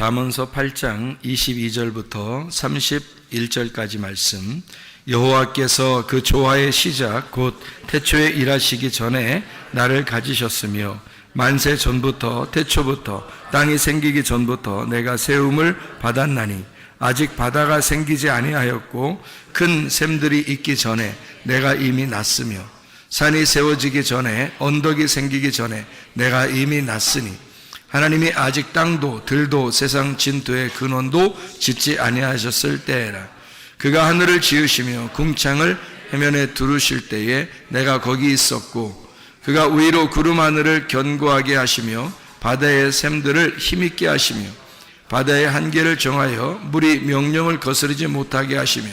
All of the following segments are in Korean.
잠언서 8장 22절부터 31절까지 말씀. 여호와께서 그 조화의 시작 곧 태초에 일하시기 전에 나를 가지셨으며 만세 전부터 태초부터 땅이 생기기 전부터 내가 세움을 받았나니 아직 바다가 생기지 아니하였고 큰 샘들이 있기 전에 내가 이미 났으며 산이 세워지기 전에 언덕이 생기기 전에 내가 이미 났으니 하나님이 아직 땅도 들도 세상 진토의 근원도 짓지 아니하셨을 때에라. 그가 하늘을 지으시며 궁창을 해면에 두르실 때에 내가 거기 있었고 그가 위로 구름 하늘을 견고하게 하시며 바다의 샘들을 힘있게 하시며 바다의 한계를 정하여 물이 명령을 거스르지 못하게 하시며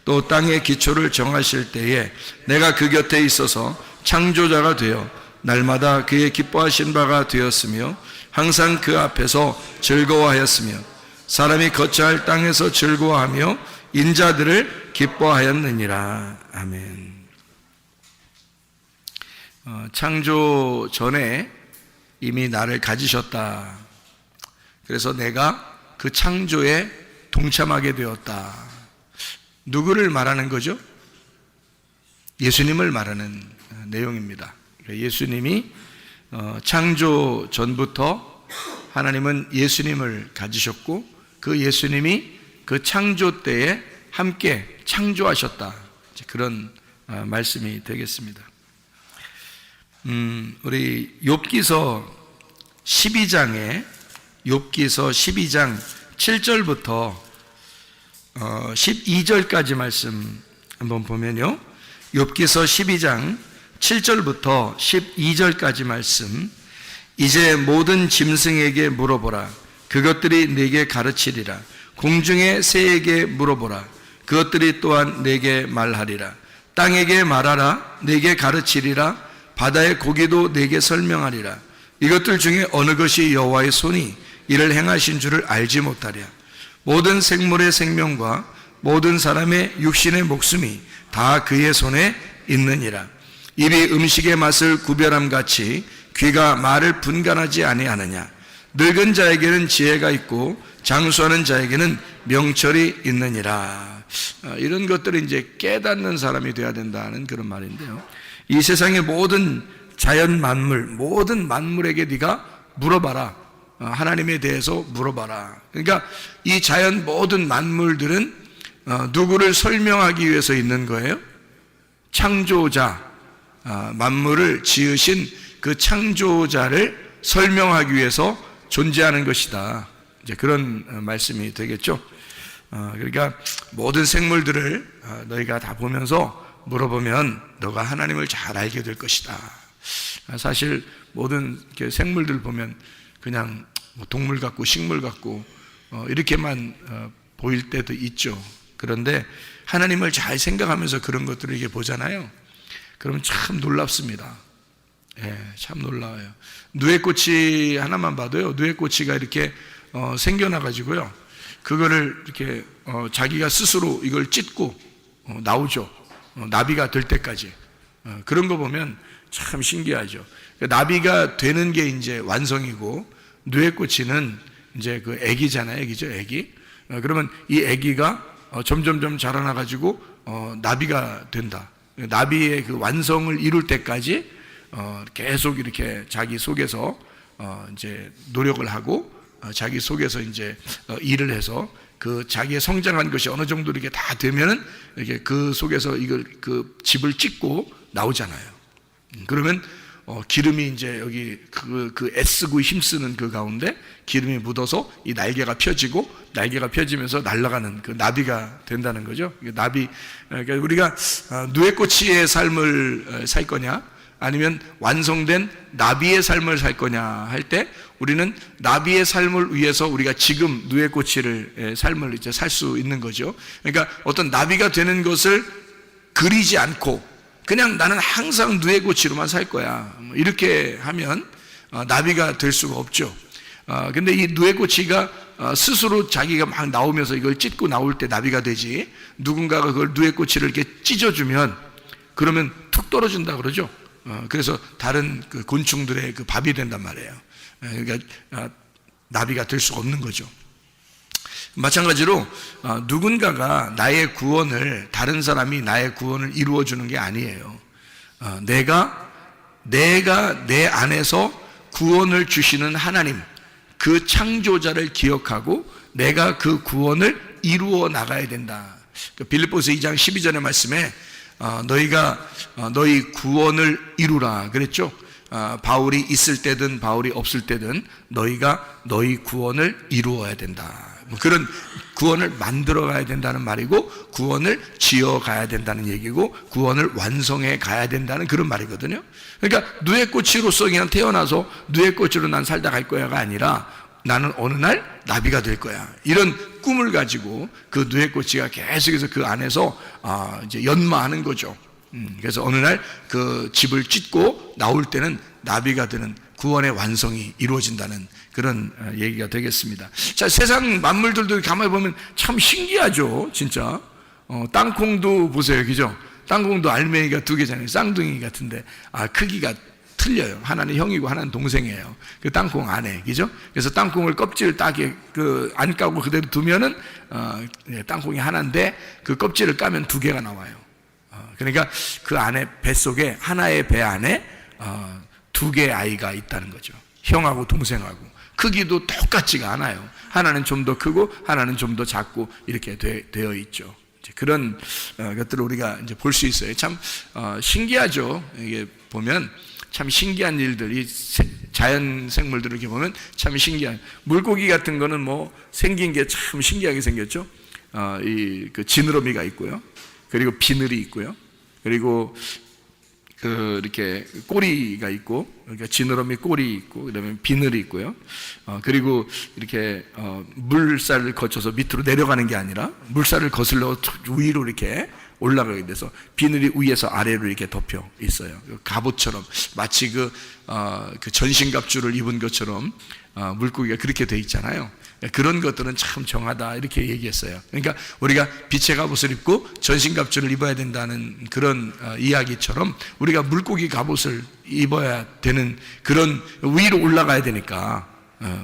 또 땅의 기초를 정하실 때에 내가 그 곁에 있어서 창조자가 되어 날마다 그의 기뻐하신 바가 되었으며 항상 그 앞에서 즐거워하였으며 사람이 거처할 땅에서 즐거워하며 인자들을 기뻐하였느니라. 아멘. 창조 전에 이미 나를 가지셨다. 그래서 내가 그 창조에 동참하게 되었다. 누구를 말하는 거죠? 예수님을 말하는 내용입니다. 예수님이 창조 전부터 하나님은 예수님을 가지셨고 그 예수님이 그 창조 때에 함께 창조하셨다. 그런 말씀이 되겠습니다. 우리 욥기서 12장 7절부터 12절까지 말씀 한번 보면요. 욥기서 12장 7절부터 12절까지 말씀. 이제 모든 짐승에게 물어보라. 그것들이 네게 가르치리라. 공중의 새에게 물어보라. 그것들이 또한 네게 말하리라. 땅에게 말하라. 네게 가르치리라. 바다의 고기도 네게 설명하리라. 이것들 중에 어느 것이 여호와의 손이 이를 행하신 줄을 알지 못하랴. 모든 생물의 생명과 모든 사람의 육신의 목숨이 다 그의 손에 있느니라. 입이 음식의 맛을 구별함 같이 귀가 말을 분간하지 아니하느냐. 늙은 자에게는 지혜가 있고 장수하는 자에게는 명철이 있느니라. 이런 것들을 이제 깨닫는 사람이 되어야 된다는 그런 말인데요. 이 세상의 모든 자연 만물, 모든 만물에게 네가 물어봐라. 하나님에 대해서 물어봐라. 그러니까 이 자연 모든 만물들은 누구를 설명하기 위해서 있는 거예요? 창조자, 만물을 지으신 그 창조자를 설명하기 위해서 존재하는 것이다. 이제 그런 말씀이 되겠죠. 그러니까 모든 생물들을 너희가 다 보면서 물어보면 너가 하나님을 잘 알게 될 것이다. 사실 모든 생물들 보면 그냥 동물 같고 식물 같고 이렇게만 보일 때도 있죠. 그런데 하나님을 잘 생각하면서 그런 것들을 이렇게 보잖아요. 그러면 참 놀랍습니다. 예, 참 놀라워요. 누에꽃이 하나만 봐도요, 누에꽃이가 이렇게 생겨나가지고요, 그거를 이렇게 자기가 스스로 이걸 찢고 나오죠. 나비가 될 때까지. 그런 거 보면 참 신기하죠. 나비가 되는 게 이제 완성이고, 누에꽃이는 이제 그 애기잖아요. 애기죠, 애기. 그러면 이 애기가 점점점 자라나가지고 나비가 된다. 나비의 그 완성을 이룰 때까지 계속 이렇게 자기 속에서 이제 노력을 하고 자기 속에서 이제 일을 해서 그 자기의 성장한 것이 어느 정도 이렇게 다 되면은 이렇게 그 속에서 이걸 그 집을 찢고 나오잖아요. 그러면 기름이 이제 여기 그 애쓰고 힘쓰는 그 가운데 기름이 묻어서 이 날개가 펴지고 날개가 펴지면서 날아가는 그 나비가 된다는 거죠. 나비, 그러니까 우리가 누에꽃이의 삶을 살 거냐 아니면 완성된 나비의 삶을 살 거냐 할 때 우리는 나비의 삶을 위해서 우리가 지금 누에꽃이를 삶을 이제 살 수 있는 거죠. 그러니까 어떤 나비가 되는 것을 그리지 않고 그냥 나는 항상 누에꽃이로만 살 거야, 이렇게 하면 나비가 될 수가 없죠. 근데 이 누에꽃이가 스스로 자기가 막 나오면서 이걸 찢고 나올 때 나비가 되지, 누군가가 그걸 누에꽃이를 이렇게 찢어주면 그러면 툭 떨어진다 그러죠. 그래서 다른 그 곤충들의 그 밥이 된단 말이에요. 그러니까 나비가 될 수가 없는 거죠. 마찬가지로 누군가가 나의 구원을, 다른 사람이 나의 구원을 이루어주는 게 아니에요. 내가 내 안에서 구원을 주시는 하나님, 그 창조자를 기억하고 내가 그 구원을 이루어 나가야 된다. 빌립보서 2장 12절의 말씀에 너희가 너희 구원을 이루라 그랬죠. 바울이 있을 때든 바울이 없을 때든 너희가 너희 구원을 이루어야 된다. 그런 구원을 만들어 가야 된다는 말이고, 구원을 지어 가야 된다는 얘기고, 구원을 완성해 가야 된다는 그런 말이거든요. 그러니까 누에꽃이로서 그냥 태어나서 누에꽃으로 난 살다 갈 거야가 아니라, 나는 어느 날 나비가 될 거야, 이런 꿈을 가지고 그 누에꽃이가 계속해서 그 안에서 이제 연마하는 거죠. 그래서 어느 날 그 집을 찢고 나올 때는 나비가 되는 구원의 완성이 이루어진다는 그런 얘기가 되겠습니다. 자, 세상 만물들도 가만히 보면 참 신기하죠, 진짜. 땅콩도 보세요, 그죠? 땅콩도 알맹이가 2개잖아요. 쌍둥이 같은데 크기가 틀려요. 하나는 형이고 하나는 동생이에요. 그 땅콩 안에, 그죠? 그래서 땅콩을 껍질을 따게 안 까고 그대로 두면은 땅콩이 하나인데, 그 껍질을 까면 2개가 나와요. 그러니까 그 안에, 뱃속에, 하나의 배 안에 2개의 아이가 있다는 거죠. 형하고 동생하고. 크기도 똑같지가 않아요. 하나는 좀 더 크고 하나는 좀 더 작고 이렇게 되어 있죠. 그런 것들을 우리가 이제 볼 수 있어요. 참 신기하죠. 이게 보면 참 신기한 일들, 이 자연 생물들을 이렇게 보면 참 신기한. 물고기 같은 거는 뭐 생긴 게 참 신기하게 생겼죠. 그 지느러미가 있고요. 그리고 비늘이 있고요. 그리고 이렇게 꼬리가 있고, 그러니까 지느러미 꼬리 있고, 그다음에 비늘이 있고요. 그리고 이렇게 물살을 거쳐서 밑으로 내려가는 게 아니라 물살을 거슬러 위로 이렇게 올라가게 돼서 비늘이 위에서 아래로 이렇게 덮여 있어요. 갑옷처럼, 마치 그 전신갑주를 입은 것처럼 물고기가 그렇게 돼 있잖아요. 그런 것들은 참 정하다, 이렇게 얘기했어요. 그러니까 우리가 빛의 갑옷을 입고 전신갑주를 입어야 된다는 그런 이야기처럼, 우리가 물고기 갑옷을 입어야 되는, 그런 위로 올라가야 되니까,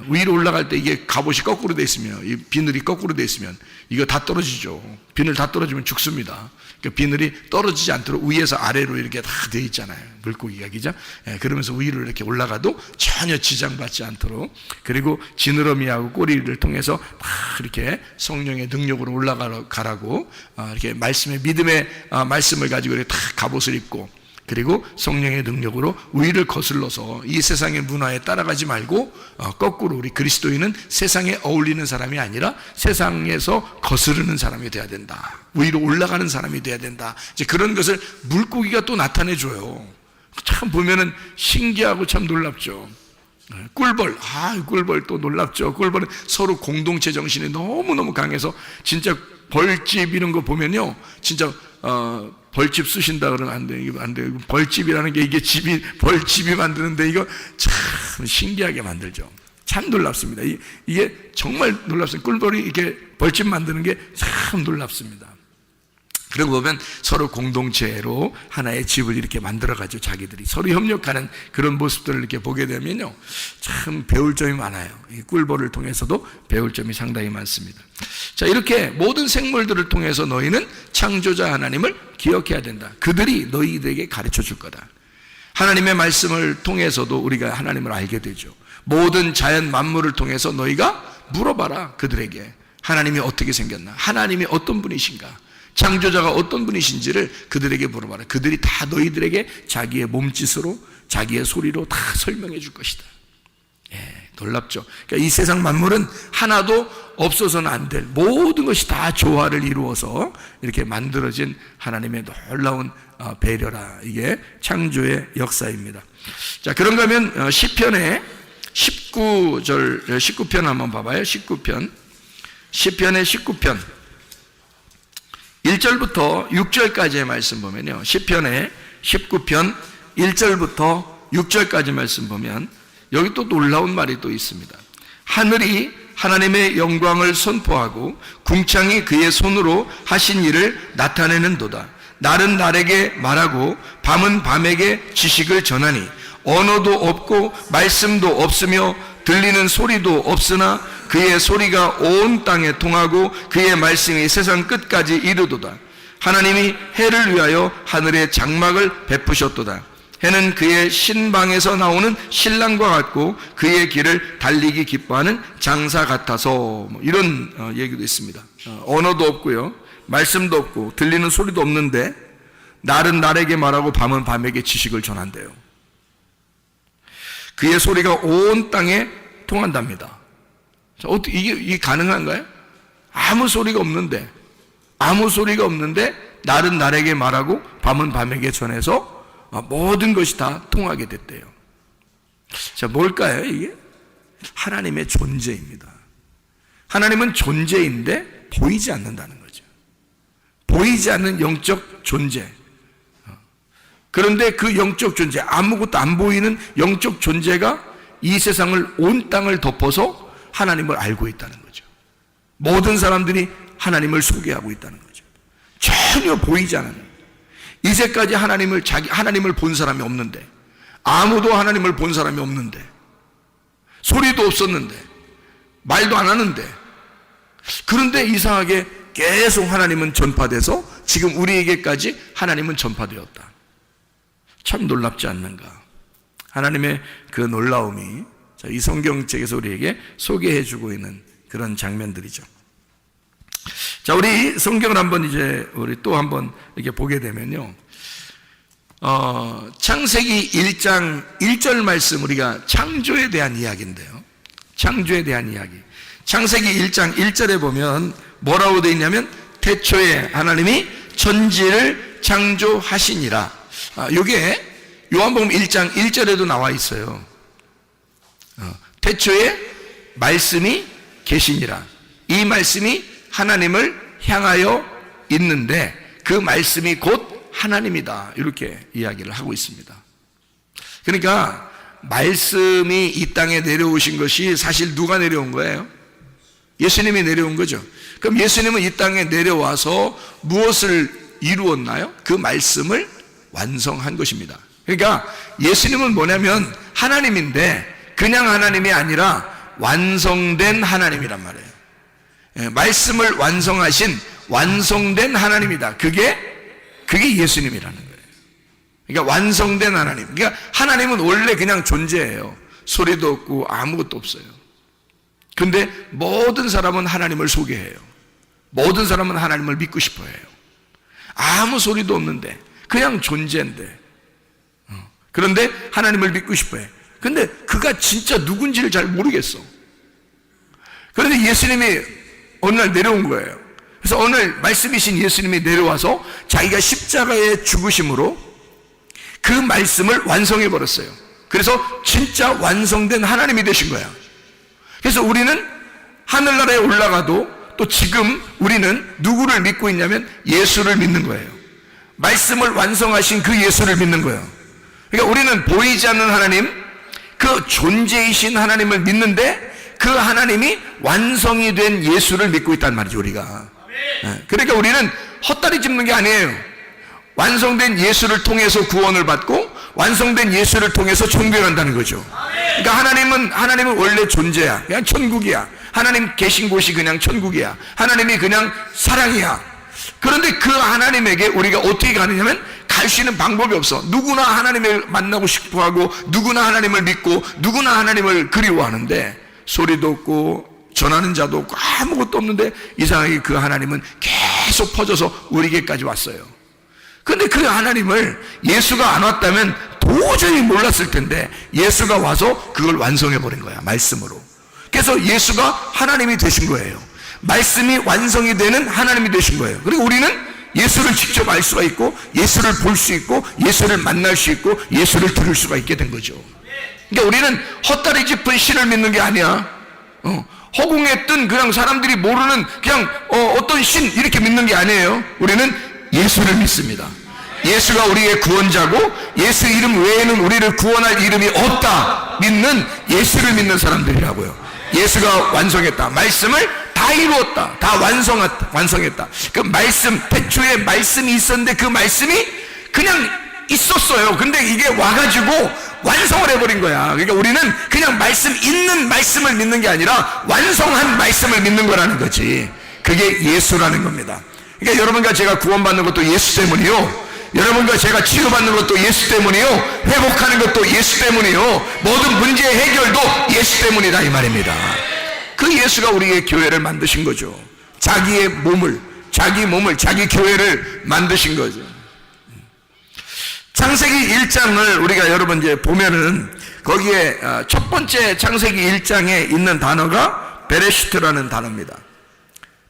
위로 올라갈 때 이게 갑옷이 거꾸로 돼 있으면, 이 비늘이 거꾸로 돼 있으면 이거 다 떨어지죠. 비늘 다 떨어지면 죽습니다. 그러니까 비늘이 떨어지지 않도록 위에서 아래로 이렇게 다 돼 있잖아요, 물고기가, 그죠? 그러면서 위로 이렇게 올라가도 전혀 지장받지 않도록, 그리고 지느러미하고 꼬리를 통해서 막 이렇게 성령의 능력으로 올라가라고 이렇게 말씀의, 믿음의 말씀을 가지고 이렇게 다 갑옷을 입고, 그리고 성령의 능력으로 위를 거슬러서 이 세상의 문화에 따라가지 말고 거꾸로 우리 그리스도인은 세상에 어울리는 사람이 아니라 세상에서 거스르는 사람이 돼야 된다. 위로 올라가는 사람이 돼야 된다. 이제 그런 것을 물고기가 또 나타내줘요. 참 보면은 신기하고 참 놀랍죠. 꿀벌, 꿀벌 또 놀랍죠. 꿀벌은 서로 공동체 정신이 너무너무 강해서, 진짜 벌집 이런 거 보면요, 진짜 벌집 쑤신다 그러면 안 돼. 이거 안 돼. 벌집이라는 게, 이게 벌집이 만드는데 이거 참 신기하게 만들죠. 참 놀랍습니다. 이게 정말 놀랍습니다. 꿀벌이 이렇게 벌집 만드는 게 참 놀랍습니다. 그러고 보면 서로 공동체로 하나의 집을 이렇게 만들어가지고 자기들이 서로 협력하는 그런 모습들을 이렇게 보게 되면요, 참 배울 점이 많아요. 이 꿀벌을 통해서도 배울 점이 상당히 많습니다. 자, 이렇게 모든 생물들을 통해서 너희는 창조자 하나님을 기억해야 된다. 그들이 너희들에게 가르쳐 줄 거다. 하나님의 말씀을 통해서도 우리가 하나님을 알게 되죠. 모든 자연 만물을 통해서 너희가 물어봐라. 그들에게 하나님이 어떻게 생겼나, 하나님이 어떤 분이신가, 창조자가 어떤 분이신지를 그들에게 물어봐라. 그들이 다 너희들에게 자기의 몸짓으로, 자기의 소리로 다 설명해 줄 것이다. 놀랍죠. 그러니까 이 세상 만물은 하나도 없어서는 안 될, 모든 것이 다 조화를 이루어서 이렇게 만들어진 하나님의 놀라운 배려라. 이게 창조의 역사입니다. 자, 그런가 하면 시편의 19편 한번 봐봐요. 19편. 시편의 19편 1절부터 6절까지의 말씀 보면요, 시편의 19편 1절부터 6절까지 말씀 보면 여기 또 놀라운 말이 또 있습니다. 하늘이 하나님의 영광을 선포하고 궁창이 그의 손으로 하신 일을 나타내는도다. 날은 날에게 말하고 밤은 밤에게 지식을 전하니 언어도 없고 말씀도 없으며 들리는 소리도 없으나 그의 소리가 온 땅에 통하고 그의 말씀이 세상 끝까지 이르도다. 하나님이 해를 위하여 하늘의 장막을 베푸셨도다. 해는 그의 신방에서 나오는 신랑과 같고 그의 길을 달리기 기뻐하는 장사 같아서, 이런 얘기도 있습니다. 언어도 없고요, 말씀도 없고 들리는 소리도 없는데 날은 날에게 말하고 밤은 밤에게 지식을 전한대요. 그의 소리가 온 땅에 통한답니다. 자, 어떻게 이게 가능한가요? 아무 소리가 없는데 날은 날에게 말하고 밤은 밤에게 전해서 모든 것이 다 통하게 됐대요. 자, 뭘까요 이게? 하나님의 존재입니다. 하나님은 존재인데 보이지 않는다는 거죠. 보이지 않는 영적 존재. 그런데 그 영적 존재, 아무것도 안 보이는 영적 존재가 이 세상을, 온 땅을 덮어서 하나님을 알고 있다는 거죠. 모든 사람들이 하나님을 소개하고 있다는 거죠. 전혀 보이지 않는, 이제까지 하나님을 본 사람이 없는데, 아무도 하나님을 본 사람이 없는데, 소리도 없었는데, 말도 안 하는데, 그런데 이상하게 계속 하나님은 전파돼서 지금 우리에게까지 하나님은 전파되었다. 참 놀랍지 않는가? 하나님의 그 놀라움이 이 성경책에서 우리에게 소개해주고 있는 그런 장면들이죠. 자, 우리 성경을 한번 우리 또 한번 이렇게 보게 되면요, 창세기 1장 1절 말씀, 우리가 창조에 대한 이야기인데요. 창조에 대한 이야기. 창세기 1장 1절에 보면 뭐라고 되어 있냐면, 태초에 하나님이 천지를 창조하시니라. 이게 요한복음 1장 1절에도 나와 있어요. 태초에 말씀이 계시니라. 이 말씀이 하나님을 향하여 있는데 그 말씀이 곧 하나님이다. 이렇게 이야기를 하고 있습니다. 그러니까 말씀이 이 땅에 내려오신 것이 사실 누가 내려온 거예요? 예수님이 내려온 거죠. 그럼 예수님은 이 땅에 내려와서 무엇을 이루었나요? 그 말씀을 완성한 것입니다. 그러니까 예수님은 뭐냐면 하나님인데 그냥 하나님이 아니라 완성된 하나님이란 말이에요. 말씀을 완성하신 완성된 하나님이다. 그게 예수님이라는 거예요. 그러니까 완성된 하나님. 그러니까 하나님은 원래 그냥 존재예요. 소리도 없고 아무것도 없어요. 근데 모든 사람은 하나님을 소개해요. 모든 사람은 하나님을 믿고 싶어 해요. 아무 소리도 없는데 그냥 존재인데, 그런데 하나님을 믿고 싶어 해. 근데 그가 진짜 누군지를 잘 모르겠어. 그런데 예수님이 어느 날 내려온 거예요. 그래서 오늘 말씀이신 예수님이 내려와서 자기가 십자가의 죽으심으로 그 말씀을 완성해 버렸어요. 그래서 진짜 완성된 하나님이 되신 거야. 그래서 우리는 하늘나라에 올라가도 또 지금 우리는 누구를 믿고 있냐면 예수를 믿는 거예요. 말씀을 완성하신 그 예수를 믿는 거예요. 그러니까 우리는 보이지 않는 하나님, 그 존재이신 하나님을 믿는데 그 하나님이 완성이 된 예수를 믿고 있단 말이죠, 우리가. 그러니까 우리는 헛다리 짚는 게 아니에요. 완성된 예수를 통해서 구원을 받고 완성된 예수를 통해서 천국에 간다는 거죠. 그러니까 하나님은 원래 존재야. 그냥 천국이야. 하나님 계신 곳이 그냥 천국이야. 하나님이 그냥 사랑이야. 그런데 그 하나님에게 우리가 어떻게 가느냐면 갈 수 있는 방법이 없어. 누구나 하나님을 만나고 싶어하고 누구나 하나님을 믿고 누구나 하나님을 그리워하는데 소리도 없고 전하는 자도 없고 아무것도 없는데 이상하게 그 하나님은 계속 퍼져서 우리에게까지 왔어요. 그런데 그 하나님을 예수가 안 왔다면 도저히 몰랐을 텐데 예수가 와서 그걸 완성해 버린 거야, 말씀으로. 그래서 예수가 하나님이 되신 거예요. 말씀이 완성이 되는 하나님이 되신 거예요. 그리고 우리는 예수를 직접 알 수가 있고 예수를 볼 수 있고 예수를 만날 수 있고 예수를 들을 수가 있게 된 거죠. 그러니까 우리는 헛다리 짚은 신을 믿는 게 아니야. 허공에 뜬 그냥 사람들이 모르는 그냥 어떤 신 이렇게 믿는 게 아니에요. 우리는 예수를 믿습니다. 예수가 우리의 구원자고 예수 이름 외에는 우리를 구원할 이름이 없다 믿는 예수를 믿는 사람들이라고요. 예수가 완성했다. 말씀을 다 이루었다. 다 완성했다. 그 말씀, 태초에 말씀이 있었는데 그 말씀이 그냥 있었어요. 근데 이게 와가지고 완성을 해버린 거야. 그러니까 우리는 그냥 있는 말씀을 믿는 게 아니라 완성한 말씀을 믿는 거라는 거지. 그게 예수라는 겁니다. 그러니까 여러분과 제가 구원받는 것도 예수 때문이요, 여러분과 제가 치유받는 것도 예수 때문이요, 회복하는 것도 예수 때문이요, 모든 문제의 해결도 예수 때문이다 이 말입니다. 그 예수가 우리의 교회를 만드신 거죠. 자기 몸을, 자기 교회를 만드신 거죠. 창세기 1장을 우리가 여러분 이제 보면은 거기에 첫 번째 창세기 1장에 있는 단어가 베레시트라는 단어입니다.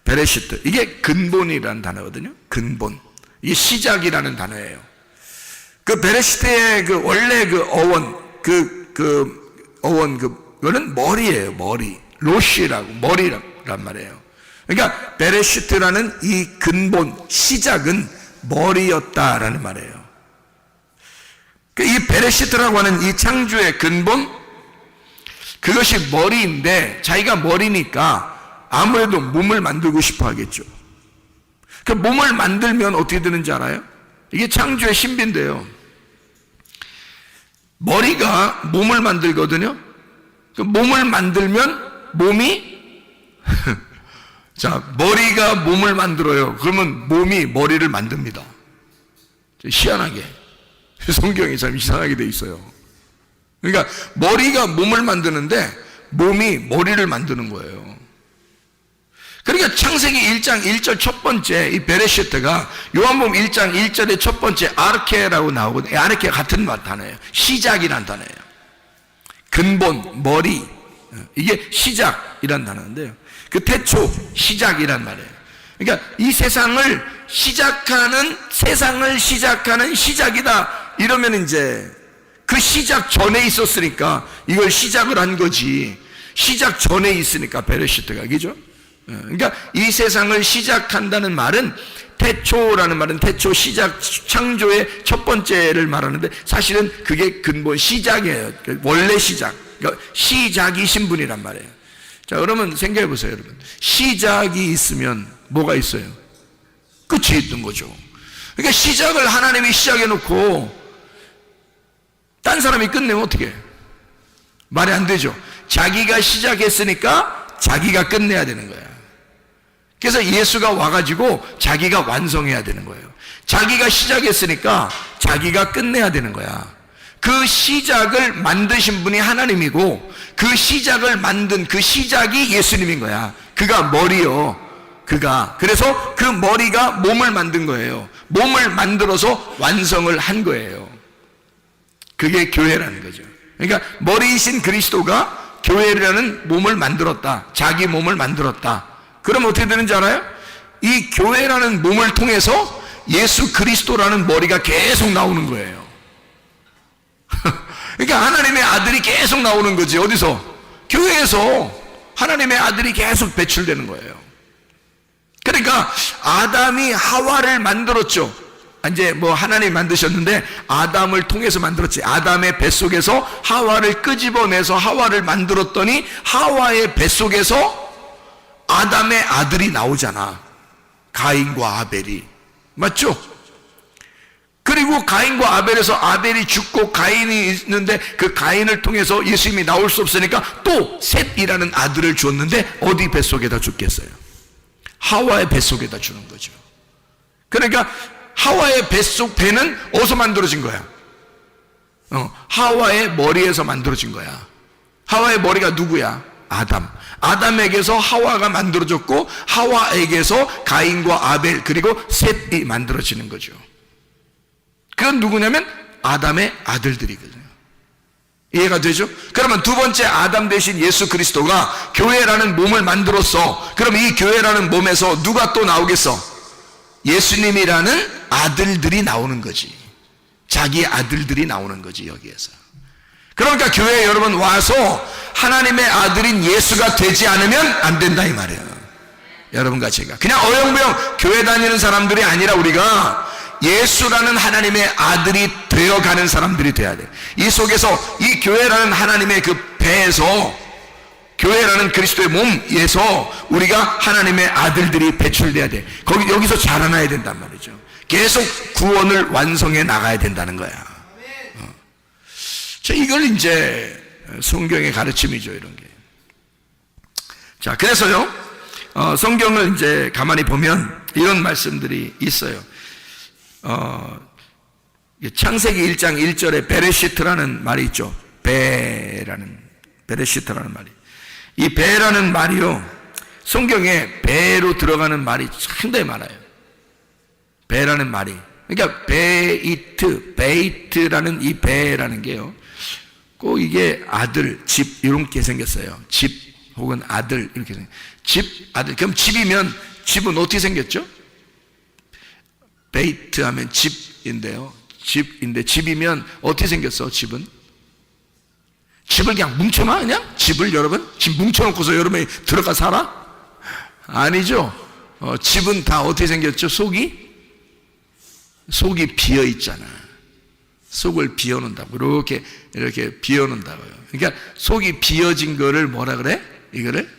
베레시트, 이게 근본이라는 단어거든요. 근본, 이게 시작이라는 단어예요. 그 베레시트의 그 원래 그 어원, 그거는 머리예요. 머리, 로시라고, 머리란 말이에요. 그러니까 베레시트라는 이 근본, 시작은 머리였다라는 말이에요. 이 베레시트라고 하는 이 창조의 근본, 그것이 머리인데 자기가 머리니까 아무래도 몸을 만들고 싶어 하겠죠. 그 몸을 만들면 어떻게 되는지 알아요? 이게 창조의 신비인데요, 머리가 몸을 만들거든요. 그 몸을 만들면 몸이 자, 머리가 몸을 만들어요. 그러면 몸이 머리를 만듭니다. 희한하게 성경이 참 이상하게 돼 있어요. 그러니까 머리가 몸을 만드는데 몸이 머리를 만드는 거예요. 그러니까 창세기 1장 1절 첫 번째 이 베레시트가 요한복음 1장 1절의 첫 번째 아르케라고 나오거든요. 아르케 같은 단어예요. 시작이란 단어예요. 근본, 머리, 이게 시작이란 단어인데요, 그 태초, 시작이란 말이에요. 그러니까 이 세상을 시작하는 시작이다 이러면 이제 그 시작 전에 있었으니까 이걸 시작을 한 거지. 시작 전에 있으니까 베레시트가, 그죠? 그러니까 이 세상을 시작한다는 말은, 태초라는 말은 태초, 시작, 창조의 첫 번째를 말하는데 사실은 그게 근본, 시작이에요. 원래 시작, 그러니까 시작이신 분이란 말이에요. 자, 그러면 생각해 보세요, 여러분. 시작이 있으면 뭐가 있어요? 끝이 있는 거죠. 그러니까 시작을 하나님이 시작해 놓고 딴 사람이 끝내면 어떻게 해요? 말이 안 되죠. 자기가 시작했으니까 자기가 끝내야 되는 거야. 그래서 예수가 와가지고 자기가 완성해야 되는 거예요. 자기가 시작했으니까 자기가 끝내야 되는 거야. 그 시작을 만드신 분이 하나님이고 그 시작을 만든 그 시작이 예수님인 거야. 그가 머리요, 그가. 그래서 그 머리가 몸을 만든 거예요. 몸을 만들어서 완성을 한 거예요. 그게 교회라는 거죠. 그러니까 머리이신 그리스도가 교회라는 몸을 만들었다. 자기 몸을 만들었다. 그럼 어떻게 되는지 알아요? 이 교회라는 몸을 통해서 예수 그리스도라는 머리가 계속 나오는 거예요. 그러니까 하나님의 아들이 계속 나오는 거지. 어디서? 교회에서 하나님의 아들이 계속 배출되는 거예요. 그러니까 아담이 하와를 만들었죠. 이제 뭐 하나님이 만드셨는데 아담을 통해서 만들었지. 아담의 뱃속에서 하와를 끄집어내서 하와를 만들었더니 하와의 뱃속에서 아담의 아들이 나오잖아. 가인과 아벨이. 맞죠? 그리고 가인과 아벨에서 아벨이 죽고 가인이 있는데 그 가인을 통해서 예수님이 나올 수 없으니까 또 셋이라는 아들을 주었는데 어디 뱃속에다 죽겠어요? 하와의 뱃속에다 주는 거죠. 그러니까 하와의 뱃속, 배는 어디서 만들어진 거야? 하와의 머리에서 만들어진 거야. 하와의 머리가 누구야? 아담. 아담에게서 하와가 만들어졌고 하와에게서 가인과 아벨 그리고 셋이 만들어지는 거죠. 그건 누구냐면 아담의 아들들이거든요. 이해가 되죠? 그러면 두 번째 아담 대신 예수 그리스도가 교회라는 몸을 만들었어. 그럼 이 교회라는 몸에서 누가 또 나오겠어? 예수님이라는 아들들이 나오는 거지. 자기 아들들이 나오는 거지, 여기에서. 그러니까 교회에 여러분 와서 하나님의 아들인 예수가 되지 않으면 안 된다 이 말이에요. 여러분과 제가 그냥 어영부영 교회 다니는 사람들이 아니라 우리가 예수라는 하나님의 아들이 되어가는 사람들이 돼야 돼. 이 속에서 이 교회라는 하나님의 그 배에서, 교회라는 그리스도의 몸에서 우리가 하나님의 아들들이 배출돼야 돼. 여기서 자라나야 된단 말이죠. 계속 구원을 완성해 나가야 된다는 거야. 이걸 이제 성경의 가르침이죠, 이런 게. 자, 그래서요, 성경을 이제 가만히 보면 이런 말씀들이 있어요. 창세기 1장 1절에 베레시트라는 말이 있죠. 베레시트라는 말이. 이 배라는 말이요, 성경에 배로 들어가는 말이 상당히 많아요. 배라는 말이. 그러니까 베이트라는 이 배라는 게요, 꼭 이게 아들, 집 이렇게 생겼어요. 집 혹은 아들 이렇게 생겼어요. 집, 아들. 그럼 집이면 집은 어떻게 생겼죠? 베이트 하면 집인데요. 집인데 집이면 어떻게 생겼어? 집은? 집을 그냥 뭉쳐놔? 그냥? 집을 여러분? 집 뭉쳐놓고서 여러분이 들어가 살아? 아니죠. 집은 다 어떻게 생겼죠? 속이 비어 있잖아. 속을 비워놓는다고. 이렇게 비워놓는다고요. 그러니까 속이 비어진 거를 뭐라 그래? 이거를?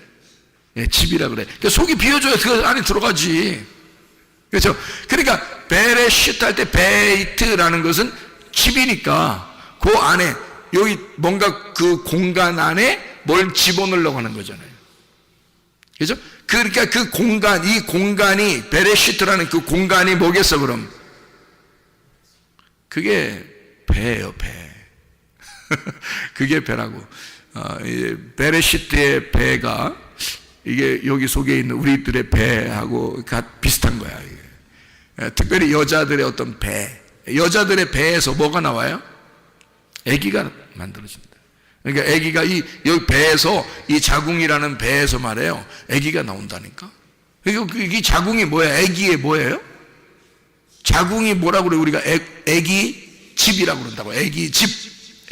집이라 그래. 그러니까 속이 비어줘야 그 안에 들어가지. 그렇죠? 그러니까 베레시트 할 때 베이트라는 것은 집이니까 그 안에 여기 뭔가 그 공간 안에 뭘 집어넣으려고 하는 거잖아요. 그렇죠? 그러니까 그 공간, 이 공간이 베레시트라는 그 공간이 뭐겠어 그럼? 그게 배예요, 배. 그게 배라고. 베레시트의 배가 이게 여기 속에 있는 우리들의 배하고 비슷한 거야. 이게. 특별히 여자들의 어떤 배, 여자들의 배에서 뭐가 나와요? 아기가 만들어진다. 그러니까 아기가 여기 배에서, 이 자궁이라는 배에서 말해요, 아기가 나온다니까. 그러니까 이 자궁이 뭐야? 아기의 뭐예요? 자궁이 뭐라고 그래? 우리가 아기 집이라고 그런다고. 아기 집.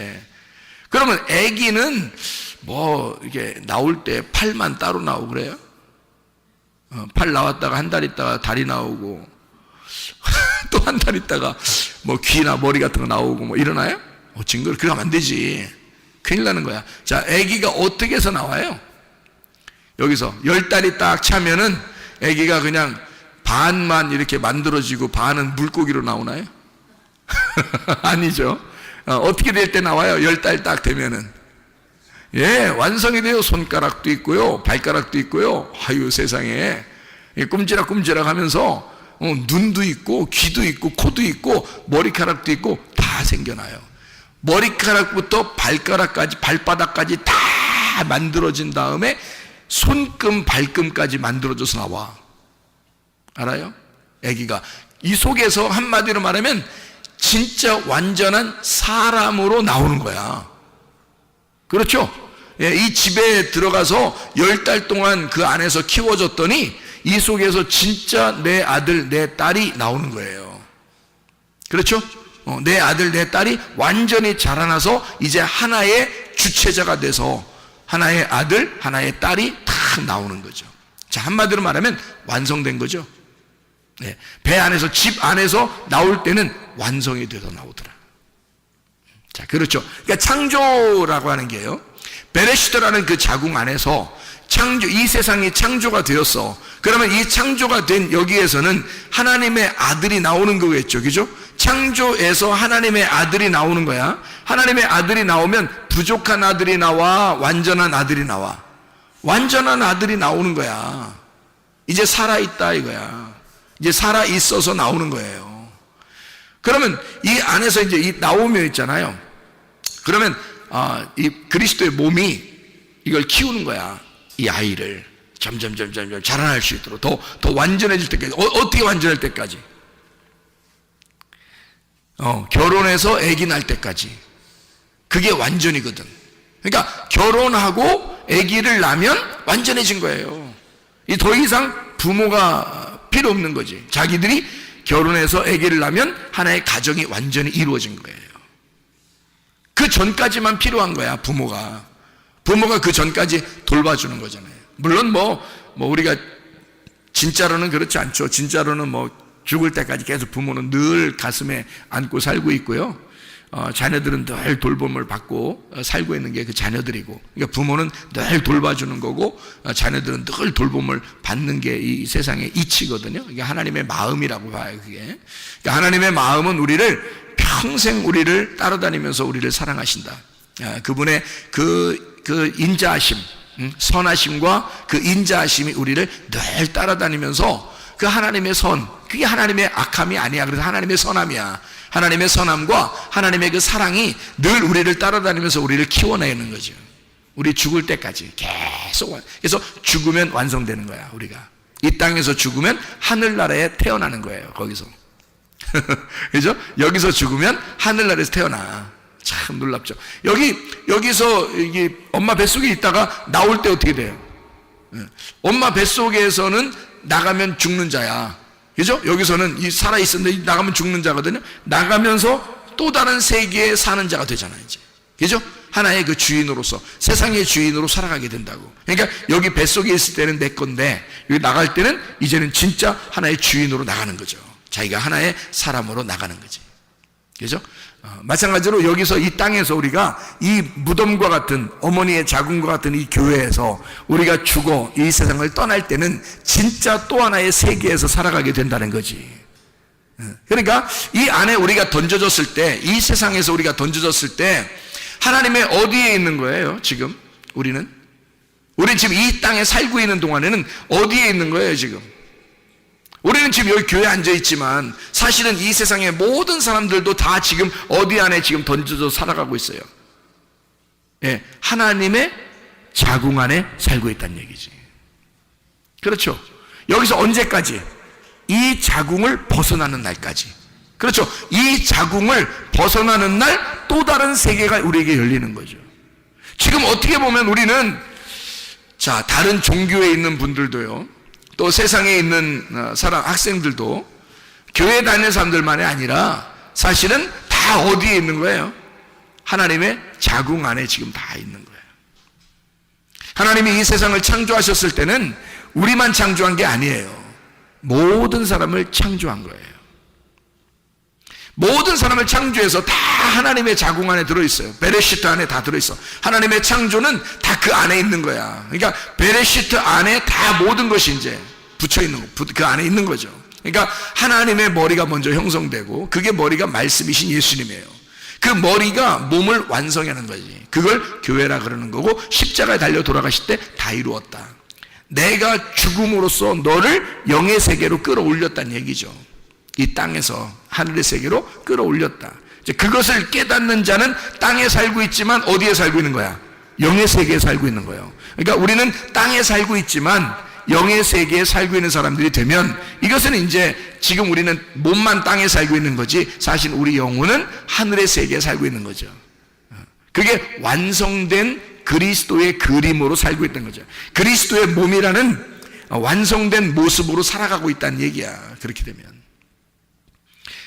예. 그러면 아기는 뭐 이게 나올 때 팔만 따로 나오고 그래요? 팔 나왔다가 한 달 있다가 다리 나오고 또 한 달 있다가 뭐 귀나 머리 같은 거 나오고 뭐 이러나요? 징그러. 그러면 안 되지. 큰일 나는 거야. 자, 아기가 어떻게 해서 나와요? 여기서 10달이 딱 차면은 아기가 그냥 반만 이렇게 만들어지고 반은 물고기로 나오나요? 아니죠. 어떻게 될 때 나와요? 10달 딱 되면은. 예, 완성이 돼요. 손가락도 있고요, 발가락도 있고요. 아유, 세상에. 꼼지락꼼지락 하면서 눈도 있고, 귀도 있고, 코도 있고, 머리카락도 있고, 다 생겨나요. 머리카락부터 발가락까지, 발바닥까지 다 만들어진 다음에 손금, 발금까지 만들어져서 나와. 알아요? 아기가. 이 속에서 한마디로 말하면 진짜 완전한 사람으로 나오는 거야. 그렇죠? 예, 이 집에 들어가서 10달 동안 그 안에서 키워줬더니 이 속에서 진짜 내 아들, 내 딸이 나오는 거예요. 그렇죠? 내 아들, 내 딸이 완전히 자라나서 이제 하나의 주체자가 돼서 하나의 아들, 하나의 딸이 탁 나오는 거죠. 자, 한마디로 말하면 완성된 거죠. 네, 배 안에서, 집 안에서 나올 때는 완성이 돼서 나오더라. 자, 그렇죠. 그러니까 창조라고 하는 게요, 베레시트라는 그 자궁 안에서 창조, 이 세상이 창조가 되었어. 그러면 이 창조가 된 여기에서는 하나님의 아들이 나오는 거겠죠. 그죠? 창조에서 하나님의 아들이 나오는 거야. 하나님의 아들이 나오면 부족한 아들이 나와, 완전한 아들이 나와. 완전한 아들이 나오는 거야. 이제 살아있다 이거야. 이제 살아있어서 나오는 거예요. 그러면 이 안에서 이제 이 나오면 있잖아요. 그러면 이 그리스도의 몸이 이걸 키우는 거야. 이 아이를 점점 자라날 수 있도록 더 완전해질 때까지. 어떻게 완전할 때까지? 결혼해서 아기 날 때까지. 그게 완전이거든. 그러니까 결혼하고 아기를 낳으면 완전해진 거예요. 이 더 이상 부모가 필요 없는 거지. 자기들이 결혼해서 아기를 낳으면 하나의 가정이 완전히 이루어진 거예요. 그 전까지만 필요한 거야. 부모가 그 전까지 돌봐주는 거잖아요. 물론 우리가 진짜로는 그렇지 않죠. 진짜로는 죽을 때까지 계속 부모는 늘 가슴에 안고 살고 있고요. 자녀들은 늘 돌봄을 받고 살고 있는 게 그 자녀들이고, 그러니까 부모는 늘 돌봐주는 거고, 자녀들은 늘 돌봄을 받는 게 이 세상의 이치거든요. 이게 하나님의 마음이라고 봐요. 그게. 그러니까 하나님의 마음은 우리를 평생 우리를 따라다니면서 우리를 사랑하신다. 그분의 그 인자하심, 선하심과 그 인자하심이 우리를 늘 따라다니면서 그 하나님의 선, 그게 하나님의 악함이 아니야. 그래서 하나님의 선함이야. 하나님의 선함과 하나님의 그 사랑이 늘 우리를 따라다니면서 우리를 키워내는 거죠. 우리 죽을 때까지 계속. 그래서 죽으면 완성되는 거야. 우리가 이 땅에서 죽으면 하늘나라에 태어나는 거예요. 거기서 그죠? 여기서 죽으면 하늘나라에서 태어나. 참 놀랍죠. 여기서 이게 엄마 뱃속에 있다가 나올 때 어떻게 돼요? 엄마 뱃속에서는 나가면 죽는 자야. 그죠? 여기서는 이 살아있었는데 나가면 죽는 자거든요. 나가면서 또 다른 세계에 사는 자가 되잖아요, 이제. 그죠? 하나의 그 주인으로서, 세상의 주인으로 살아가게 된다고. 그러니까 여기 뱃속에 있을 때는 내 건데, 여기 나갈 때는 이제는 진짜 하나의 주인으로 나가는 거죠. 자기가 하나의 사람으로 나가는 거지. 그죠? 마찬가지로 여기서 이 땅에서 우리가 이 무덤과 같은, 어머니의 자궁과 같은 이 교회에서 우리가 죽어 이 세상을 떠날 때는 진짜 또 하나의 세계에서 살아가게 된다는 거지. 그러니까 이 안에 우리가 던져졌을 때, 이 세상에서 우리가 던져졌을 때 하나님의 어디에 있는 거예요? 지금 우리는 지금 이 땅에 살고 있는 동안에는 어디에 있는 거예요? 지금 우리는 지금 여기 교회에 앉아있지만 사실은 이 세상의 모든 사람들도 다 지금 어디 안에 지금 던져져 살아가고 있어요. 예, 하나님의 자궁 안에 살고 있다는 얘기지. 그렇죠. 여기서 언제까지? 이 자궁을 벗어나는 날까지. 그렇죠. 이 자궁을 벗어나는 날 또 다른 세계가 우리에게 열리는 거죠. 지금 어떻게 보면 우리는, 자, 다른 종교에 있는 분들도요, 또 세상에 있는 학생들도 교회 다니는 사람들만이 아니라 사실은 다 어디에 있는 거예요? 하나님의 자궁 안에 지금 다 있는 거예요. 하나님이 이 세상을 창조하셨을 때는 우리만 창조한 게 아니에요. 모든 사람을 창조한 거예요. 모든 사람을 창조해서 다 하나님의 자궁 안에 들어있어요. 베레시트 안에 다 들어있어. 하나님의 창조는 다 그 안에 있는 거야. 그러니까 베레시트 안에 다 모든 것이 이제 붙여있는 거, 그 안에 있는 거죠. 그러니까 하나님의 머리가 먼저 형성되고 그게 머리가 말씀이신 예수님이에요. 그 머리가 몸을 완성하는 거지. 그걸 교회라 그러는 거고, 십자가에 달려 돌아가실 때 다 이루었다. 내가 죽음으로써 너를 영의 세계로 끌어올렸다는 얘기죠. 이 땅에서 하늘의 세계로 끌어올렸다. 이제 그것을 깨닫는 자는 땅에 살고 있지만 어디에 살고 있는 거야? 영의 세계에 살고 있는 거예요. 그러니까 우리는 땅에 살고 있지만 영의 세계에 살고 있는 사람들이 되면, 이것은 이제 지금 우리는 몸만 땅에 살고 있는 거지 사실 우리 영혼은 하늘의 세계에 살고 있는 거죠. 그게 완성된 그리스도의 그림으로 살고 있는 거죠. 그리스도의 몸이라는 완성된 모습으로 살아가고 있다는 얘기야. 그렇게 되면.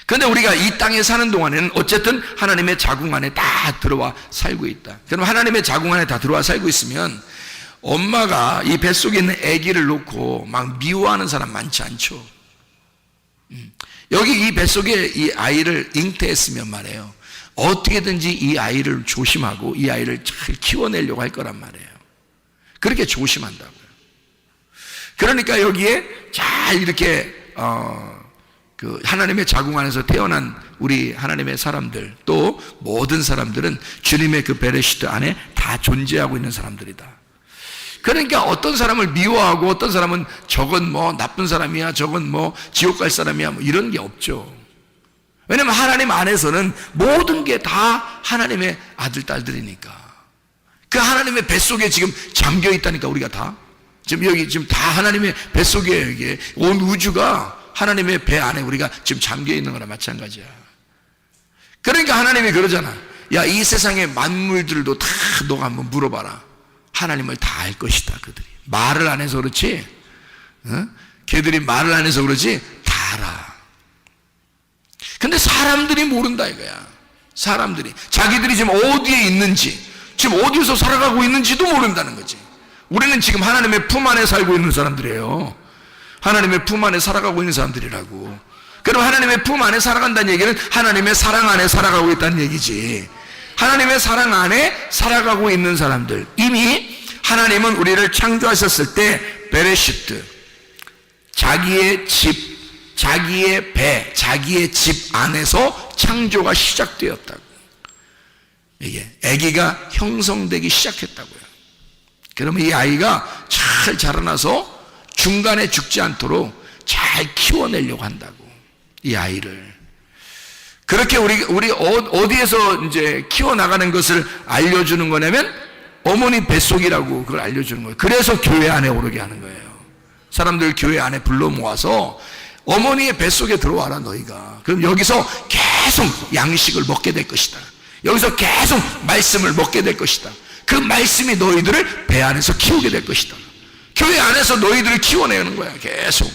그런데 우리가 이 땅에 사는 동안에는 어쨌든 하나님의 자궁 안에 다 들어와 살고 있다. 그럼 하나님의 자궁 안에 다 들어와 살고 있으면 엄마가 이 뱃속에 있는 아기를 놓고 막 미워하는 사람 많지 않죠. 여기 이 뱃속에 이 아이를 잉태했으면 말이에요, 어떻게든지 이 아이를 조심하고 이 아이를 잘 키워내려고 할 거란 말이에요. 그렇게 조심한다고요. 그러니까 여기에 잘 이렇게 그 하나님의 자궁 안에서 태어난 우리 하나님의 사람들, 또 모든 사람들은 주님의 그 베레시트 안에 다 존재하고 있는 사람들이다. 그러니까 어떤 사람을 미워하고 어떤 사람은 저건 뭐 나쁜 사람이야, 저건 뭐 지옥 갈 사람이야, 뭐 이런 게 없죠. 왜냐면 하나님 안에서는 모든 게 다 하나님의 아들, 딸들이니까. 그 하나님의 뱃속에 지금 잠겨 있다니까. 우리가 다 지금 여기 지금 다 하나님의 뱃속에, 이게 온 우주가 하나님의 배 안에 우리가 지금 잠겨 있는 거나 마찬가지야. 그러니까 하나님이 그러잖아. 야, 이 세상의 만물들도 다 너가 한번 물어봐라. 하나님을 다 알 것이다. 그들이 말을 안 해서 그렇지, 걔들이 말을 안 해서 그러지 다 알아. 근데 사람들이 모른다 이거야. 사람들이 자기들이 지금 어디에 있는지, 지금 어디서 살아가고 있는지도 모른다는 거지. 우리는 지금 하나님의 품 안에 살고 있는 사람들이에요. 하나님의 품 안에 살아가고 있는 사람들이라고. 그럼 하나님의 품 안에 살아간다는 얘기는 하나님의 사랑 안에 살아가고 있다는 얘기지. 하나님의 사랑 안에 살아가고 있는 사람들, 이미 하나님은 우리를 창조하셨을 때 베레시트, 자기의 집, 자기의 배, 자기의 집 안에서 창조가 시작되었다고. 이게 아기가 형성되기 시작했다고요. 그러면 이 아이가 잘 자라나서 중간에 죽지 않도록 잘 키워내려고 한다고. 이 아이를. 그렇게 우리 어디에서 이제 키워나가는 것을 알려주는 거냐면 어머니 뱃속이라고 그걸 알려주는 거예요. 그래서 교회 안에 오르게 하는 거예요. 사람들 교회 안에 불러 모아서 어머니의 뱃속에 들어와라 너희가. 그럼 여기서 계속 양식을 먹게 될 것이다. 여기서 계속 말씀을 먹게 될 것이다. 그 말씀이 너희들을 배 안에서 키우게 될 것이다. 교회 안에서 너희들을 키워내는 거야. 계속.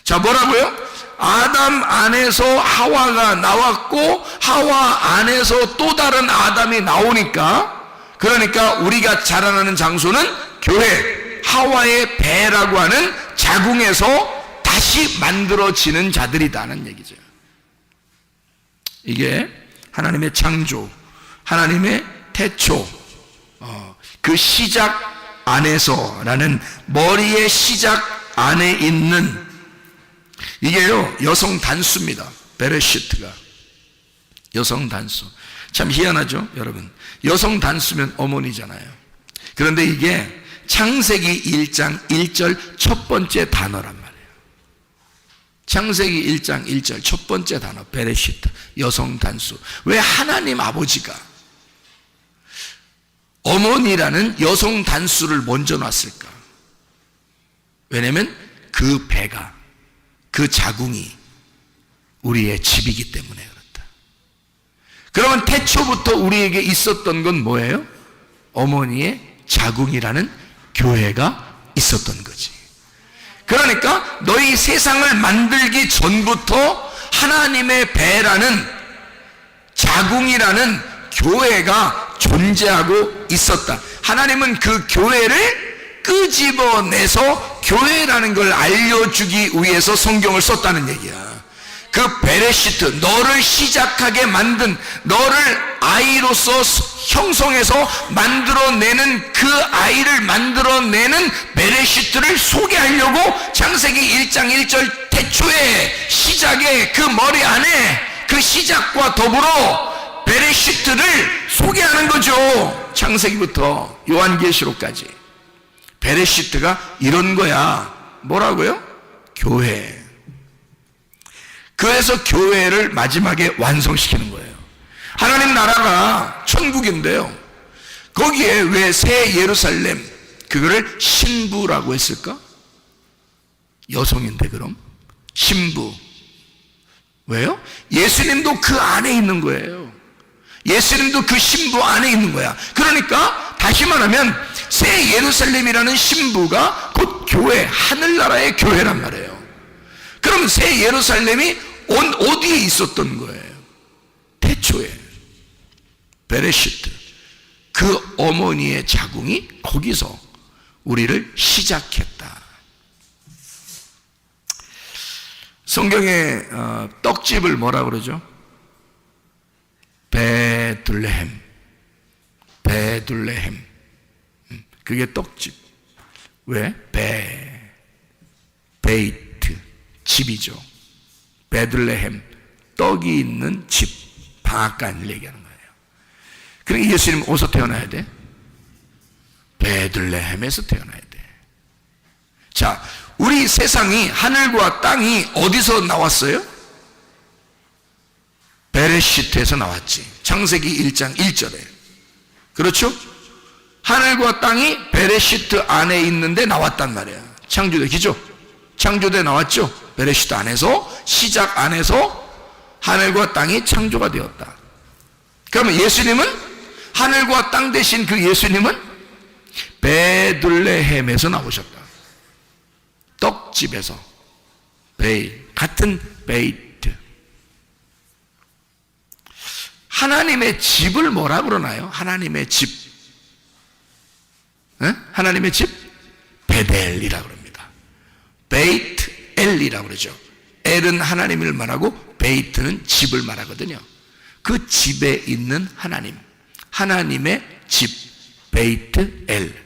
자, 뭐라고요? 아담 안에서 하와가 나왔고 하와 안에서 또 다른 아담이 나오니까, 그러니까 우리가 자라나는 장소는 교회, 하와의 배라고 하는 자궁에서 다시 만들어지는 자들이다는 얘기죠. 이게 하나님의 창조, 하나님의 태초, 그 시작 안에서라는 머리의 시작 안에 있는, 이게요 여성 단수입니다. 베레시트가 여성 단수. 참 희한하죠 여러분. 여성 단수면 어머니잖아요. 그런데 이게 창세기 1장 1절 첫 번째 단어란 말이에요. 창세기 1장 1절 첫 번째 단어 베레시트, 여성 단수. 왜 하나님 아버지가 어머니라는 여성 단수를 먼저 놨을까? 왜냐면 그 배가, 그 자궁이 우리의 집이기 때문에 그렇다. 그러면 태초부터 우리에게 있었던 건 뭐예요? 어머니의 자궁이라는 교회가 있었던 거지. 그러니까 너희 세상을 만들기 전부터 하나님의 배라는 자궁이라는 교회가 존재하고 있었다. 하나님은 그 교회를 끄집어내서 교회라는 걸 알려주기 위해서 성경을 썼다는 얘기야. 그 베레시트, 너를 시작하게 만든, 너를 아이로서 형성해서 만들어내는 그 아이를 만들어내는 베레시트를 소개하려고 창세기 1장 1절 태초의 시작의 그 머리 안에 그 시작과 더불어 베레시트를 소개하는 거죠. 창세기부터 요한계시록까지. 베레시트가 이런 거야. 뭐라고요? 교회. 그래서 교회를 마지막에 완성시키는 거예요. 하나님 나라가 천국인데요, 거기에 왜 새 예루살렘, 그거를 신부라고 했을까? 여성인데 그럼 신부. 왜요? 예수님도 그 안에 있는 거예요. 예수님도 그 신부 안에 있는 거야. 그러니까 다시 말하면 새 예루살렘이라는 신부가 곧 교회, 하늘나라의 교회란 말이에요. 그럼 새 예루살렘이 어디에 있었던 거예요? 태초에 베레시트, 그 어머니의 자궁이 거기서 우리를 시작했다. 성경에 떡집을 뭐라 그러죠? 베들레헴. 베들레헴. 그게 떡집. 왜? 베이트, 집이죠. 베들레헴, 떡이 있는 집, 방앗간을 얘기하는 거예요. 그러니까 예수님 어디서 태어나야 돼? 베들레헴에서 태어나야 돼. 자, 우리 세상이, 하늘과 땅이 어디서 나왔어요? 베레시트에서 나왔지. 창세기 1장 1절에. 그렇죠? 하늘과 땅이 베레시트 안에 있는데 나왔단 말이야. 창조대, 기죠? 창조대 나왔죠? 베레시트 안에서, 시작 안에서 하늘과 땅이 창조가 되었다. 그러면 예수님은, 하늘과 땅 대신 그 예수님은 베들레헴에서 나오셨다. 떡집에서. 같은 베이트. 하나님의 집을 뭐라 그러나요? 하나님의 집. 네? 하나님의 집? 베델이라고 합니다. 베이트 엘이라고 그러죠. 엘은 하나님을 말하고 베이트는 집을 말하거든요. 그 집에 있는 하나님, 하나님의 집, 베이트 엘.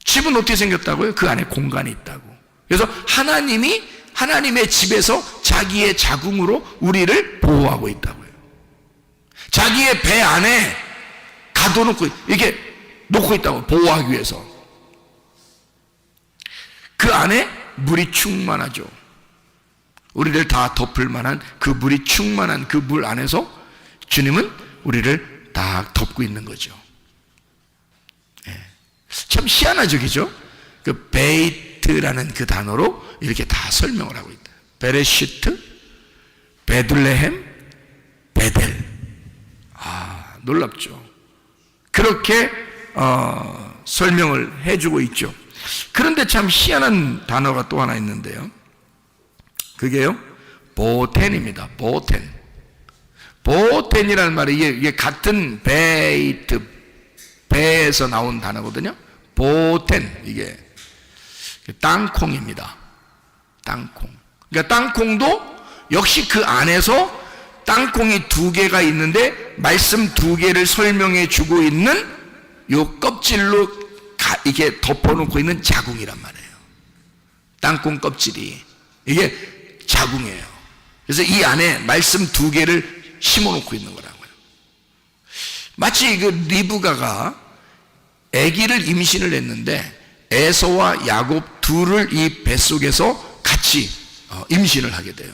집은 어떻게 생겼다고요? 그 안에 공간이 있다고. 그래서 하나님이 하나님의 집에서 자기의 자궁으로 우리를 보호하고 있다고요. 자기의 배 안에 가둬놓고 이렇게 놓고 있다고, 보호하기 위해서. 그 안에 물이 충만하죠. 우리를 다 덮을 만한 그 물이 충만한 그 물 안에서 주님은 우리를 다 덮고 있는 거죠. 참 희한하죠, 그죠? 그 베이트라는 그 단어로 이렇게 다 설명을 하고 있다. 베레시트, 베들레헴, 베델. 놀랍죠. 그렇게 설명을 해주고 있죠. 그런데 참 희한한 단어가 또 하나 있는데요. 그게요, 보텐입니다. 보텐. 보텐이라는 말이 이게 같은 베이트, 배에서 나온 단어거든요. 보텐, 이게 땅콩입니다. 땅콩. 그러니까 땅콩도 역시 그 안에서 땅콩이 두 개가 있는데 말씀 두 개를 설명해 주고 있는 요 껍질로 이게 덮어놓고 있는 자궁이란 말이에요. 땅콩 껍질이 이게 자궁이에요. 그래서 이 안에 말씀 두 개를 심어놓고 있는 거라고요. 마치 그 리브가가 아기를 임신을 했는데 에서와 야곱 둘을 이 뱃속에서 같이 임신을 하게 돼요.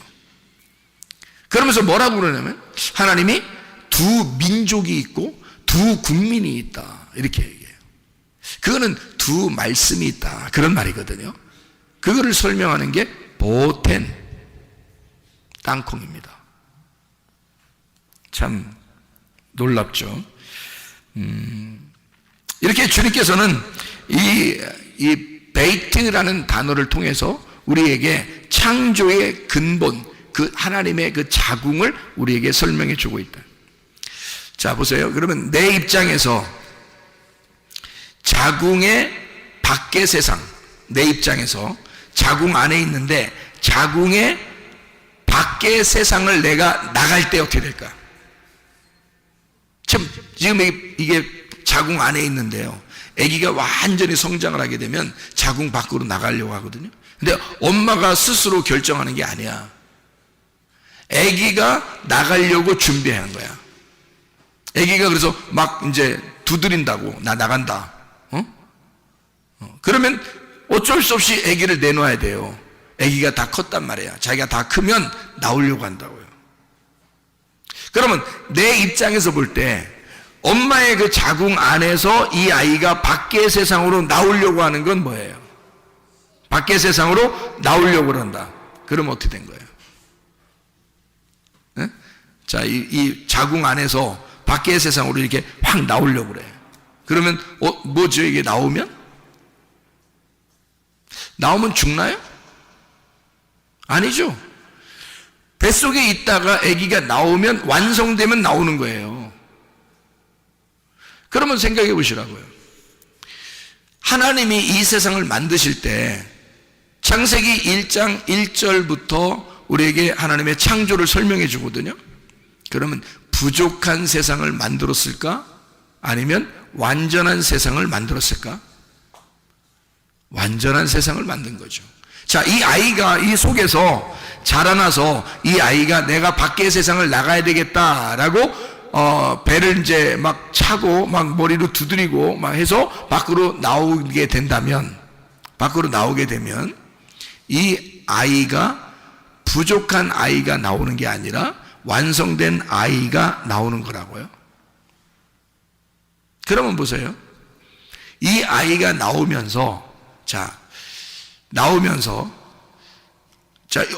그러면서 뭐라고 그러냐면 하나님이 두 민족이 있고 두 국민이 있다, 이렇게 얘기해요. 그거는 두 말씀이 있다, 그런 말이거든요. 그거를 설명하는 게 보텐, 땅콩입니다. 참 놀랍죠. 이렇게 주님께서는 이 베이트라는 단어를 통해서 우리에게 창조의 근본, 그 하나님의 그 자궁을 우리에게 설명해 주고 있다. 자, 보세요. 그러면 내 입장에서 자궁의 밖의 세상, 내 입장에서 자궁 안에 있는데 자궁의 밖의 세상을 내가 나갈 때 어떻게 될까? 지금 이게 자궁 안에 있는데요, 아기가 완전히 성장을 하게 되면 자궁 밖으로 나가려고 하거든요. 근데 엄마가 스스로 결정하는 게 아니야. 아기가 나가려고 준비하는 거야. 아기가 그래서 막 이제 두드린다고, 나 나간다. 그러면 어쩔 수 없이 아기를 내놔야 돼요. 아기가 다 컸단 말이야. 자기가 다 크면 나오려고 한다고요. 그러면 내 입장에서 볼 때 엄마의 그 자궁 안에서 이 아이가 밖의 세상으로 나오려고 하는 건 뭐예요? 밖의 세상으로 나오려고 한다. 그러면 어떻게 된 거예요? 네? 자, 이 자궁 안에서 밖의 세상으로 이렇게 확 나오려고 그래. 그러면 뭐죠? 이게 나오면 죽나요? 아니죠. 뱃속에 있다가 아기가 나오면, 완성되면 나오는 거예요. 그러면 생각해 보시라고요. 하나님이 이 세상을 만드실 때 창세기 1장 1절부터 우리에게 하나님의 창조를 설명해 주거든요. 그러면 부족한 세상을 만들었을까? 아니면 완전한 세상을 만들었을까? 완전한 세상을 만든 거죠. 자, 이 아이가 이 속에서 자라나서 이 아이가 내가 밖의 세상을 나가야 되겠다라고 배를 이제 막 차고 막 머리로 두드리고 막 해서 밖으로 나오게 된다면, 밖으로 나오게 되면 이 아이가 부족한 아이가 나오는 게 아니라 완성된 아이가 나오는 거라고요. 그러면 보세요. 이 아이가 나오면서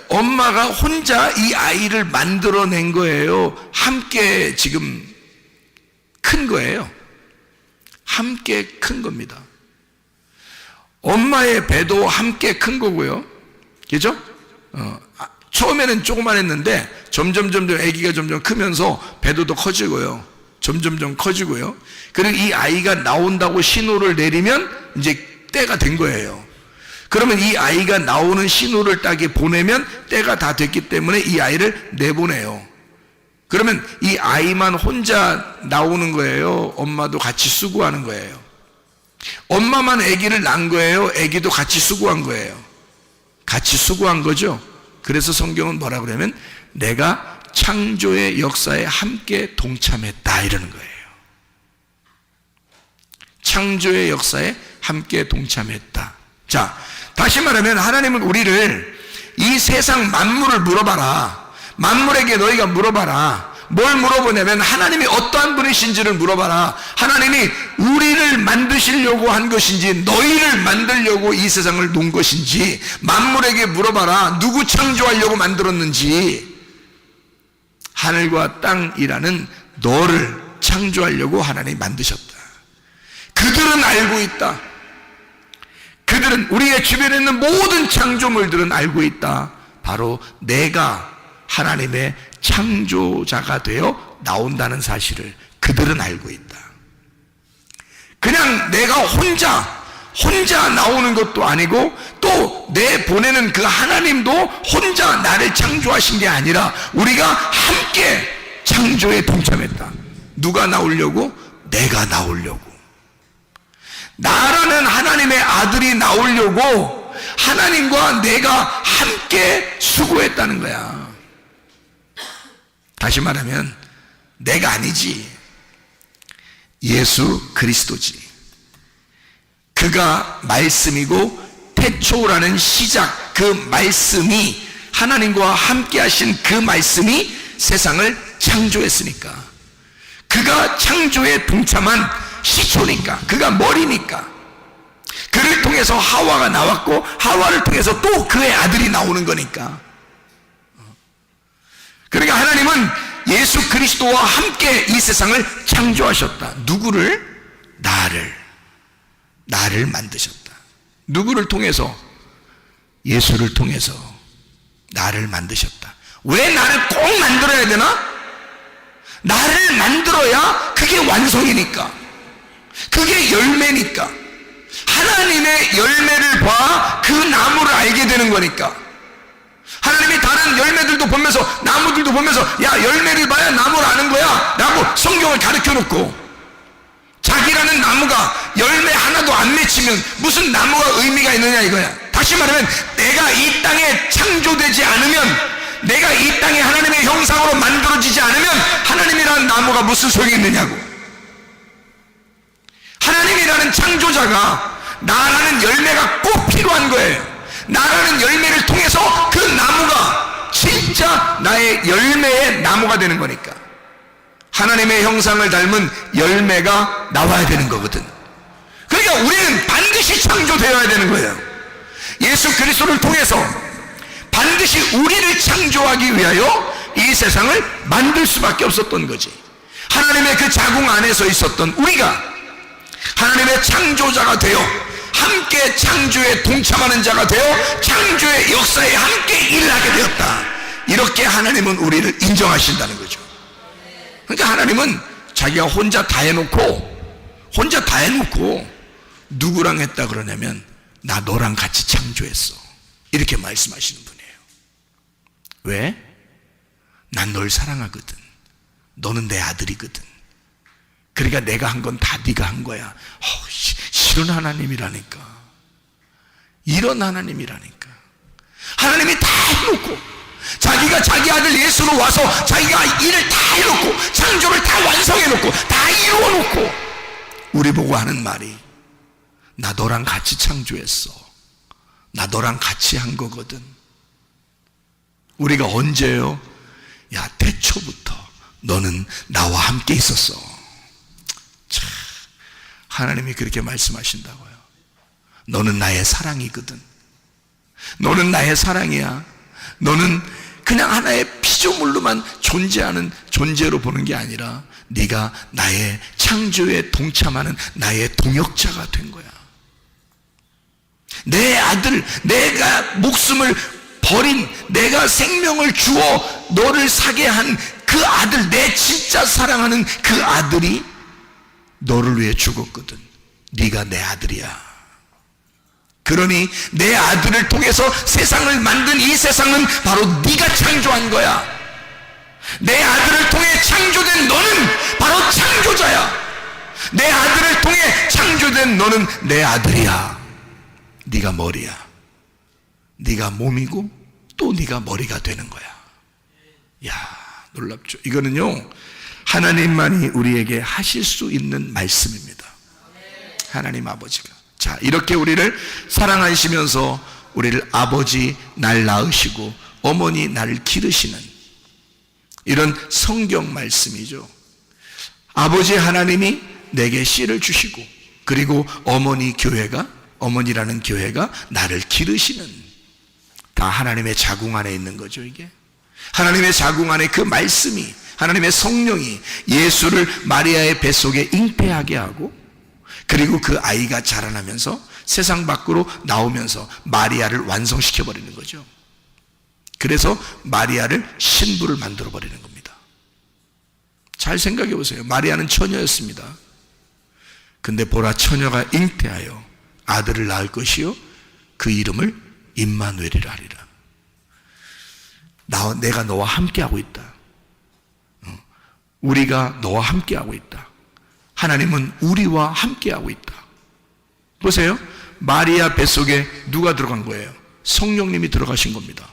엄마가 혼자 이 아이를 만들어낸 거예요? 함께 지금 큰 거예요? 함께 큰 겁니다. 엄마의 배도 함께 큰 거고요. 그죠? 처음에는 조그만했는데 점점 아기가 점점 크면서 배도 더 커지고요. 점점 커지고요. 그리고 이 아이가 나온다고 신호를 내리면 이제 때가 된 거예요. 그러면 이 아이가 나오는 신호를 딱 보내면 때가 다 됐기 때문에 이 아이를 내보내요. 그러면 이 아이만 혼자 나오는 거예요? 엄마도 같이 수고하는 거예요? 엄마만 아기를 낳은 거예요? 아기도 같이 수고한 거예요? 같이 수고한 거죠. 그래서 성경은 뭐라 그러냐면 내가 창조의 역사에 함께 동참했다 이러는 거예요. 창조의 역사에 함께 동참했다. 자, 다시 말하면 하나님은 우리를 이 세상 만물을 물어봐라. 만물에게 너희가 물어봐라. 뭘 물어보냐면 하나님이 어떠한 분이신지를 물어봐라. 하나님이 우리를 만드시려고 한 것인지 너희를 만들려고 이 세상을 놓은 것인지 만물에게 물어봐라. 누구 창조하려고 만들었는지. 하늘과 땅이라는 너를 창조하려고 하나님이 만드셨다. 그들은 알고 있다. 그들은 우리의 주변에 있는 모든 창조물들은 알고 있다. 바로 내가 하나님의 창조자가 되어 나온다는 사실을 그들은 알고 있다. 그냥 내가 혼자 나오는 것도 아니고 또 내 보내는 그 하나님도 혼자 나를 창조하신 게 아니라 우리가 함께 창조에 동참했다. 누가 나오려고? 내가 나오려고. 나라는 하나님의 아들이 나오려고 하나님과 내가 함께 수고했다는 거야. 다시 말하면 내가 아니지. 예수 그리스도지. 그가 말씀이고 태초라는 시작, 그 말씀이 하나님과 함께 하신 그 말씀이 세상을 창조했으니까 그가 창조에 동참한 시초니까 그가 머리니까 그를 통해서 하와가 나왔고 하와를 통해서 또 그의 아들이 나오는 거니까. 그러니까 하나님은 예수 그리스도와 함께 이 세상을 창조하셨다. 누구를? 나를 만드셨다. 누구를 통해서? 예수를 통해서 나를 만드셨다. 왜 나를 꼭 만들어야 되나? 나를 만들어야 그게 완성이니까, 그게 열매니까. 하나님의 열매를 봐 그 나무를 알게 되는 거니까. 하나님이 다른 열매들도 보면서, 나무들도 보면서 야, 열매를 봐야 나무를 아는 거야 라고 성경을 가르쳐 놓고, 자기라는 나무가 열매 하나도 안 맺히면 무슨 나무가 의미가 있느냐 이거야. 다시 말하면 내가 이 땅에 창조되지 않으면, 내가 이 땅에 하나님의 형상으로 만들어지지 않으면 하나님이라는 나무가 무슨 소용이 있느냐고. 하나님이라는 창조자가 나라는 열매가 꼭 필요한 거예요. 나라는 열매를 통해서 그 나무가 진짜 나의 열매의 나무가 되는 거니까. 하나님의 형상을 닮은 열매가 나와야 되는 거거든. 그러니까 우리는 반드시 창조되어야 되는 거예요. 예수 그리스도를 통해서 반드시 우리를 창조하기 위하여 이 세상을 만들 수밖에 없었던 거지. 하나님의 그 자궁 안에서 있었던 우리가 하나님의 창조자가 되어 함께 창조에 동참하는 자가 되어 창조의 역사에 함께 일하게 되었다. 이렇게 하나님은 우리를 인정하신다는 거죠. 그러니까 하나님은 자기가 혼자 다 해놓고 누구랑 했다 그러냐면 나 너랑 같이 창조했어 이렇게 말씀하시는 분이에요. 왜? 난 널 사랑하거든. 너는 내 아들이거든. 그러니까 내가 한 건 다 네가 한 거야. 싫은 하나님이라니까. 이런 하나님이라니까. 하나님이 다 해놓고, 자기가 자기 아들 예수로 와서 자기가 일을 다 해놓고, 창조를 다 완성해놓고, 다 이루어놓고, 우리 보고 하는 말이 나 너랑 같이 창조했어. 나 너랑 같이 한 거거든. 우리가 언제요? 야, 태초부터 너는 나와 함께 있었어. 참, 하나님이 그렇게 말씀하신다고요. 너는 나의 사랑이거든. 너는 나의 사랑이야. 너는 그냥 하나의 피조물로만 존재하는 존재로 보는 게 아니라 네가 나의 창조에 동참하는 나의 동역자가 된 거야. 내 아들, 내가 목숨을 버린, 내가 생명을 주어 너를 사게 한 그 아들, 내 진짜 사랑하는 그 아들이 너를 위해 죽었거든. 네가 내 아들이야. 그러니 내 아들을 통해서 세상을 만든 이 세상은 바로 네가 창조한 거야. 내 아들을 통해 창조된 너는 바로 창조자야. 내 아들을 통해 창조된 너는 내 아들이야. 네가 머리야. 네가 몸이고 또 네가 머리가 되는 거야. 야, 놀랍죠. 이거는요, 하나님만이 우리에게 하실 수 있는 말씀입니다. 하나님 아버지가. 자, 이렇게 우리를 사랑하시면서 우리를 아버지 날 낳으시고 어머니 나를 기르시는 이런 성경 말씀이죠. 아버지 하나님이 내게 씨를 주시고, 그리고 어머니라는 교회가 나를 기르시는, 다 하나님의 자궁 안에 있는 거죠. 이게 하나님의 자궁 안에 그 말씀이, 하나님의 성령이 예수를 마리아의 뱃속에 잉태하게 하고, 그리고 그 아이가 자라나면서 세상 밖으로 나오면서 마리아를 완성시켜 버리는 거죠. 그래서 마리아를 신부를 만들어 버리는 겁니다. 잘 생각해 보세요. 마리아는 처녀였습니다. 근데 보라, 처녀가 잉태하여 아들을 낳을 것이요 그 이름을 임마누엘이라 하리라. 내가 너와 함께하고 있다. 우리가 너와 함께하고 있다. 하나님은 우리와 함께하고 있다. 보세요. 마리아 뱃속에 누가 들어간 거예요? 성령님이 들어가신 겁니다.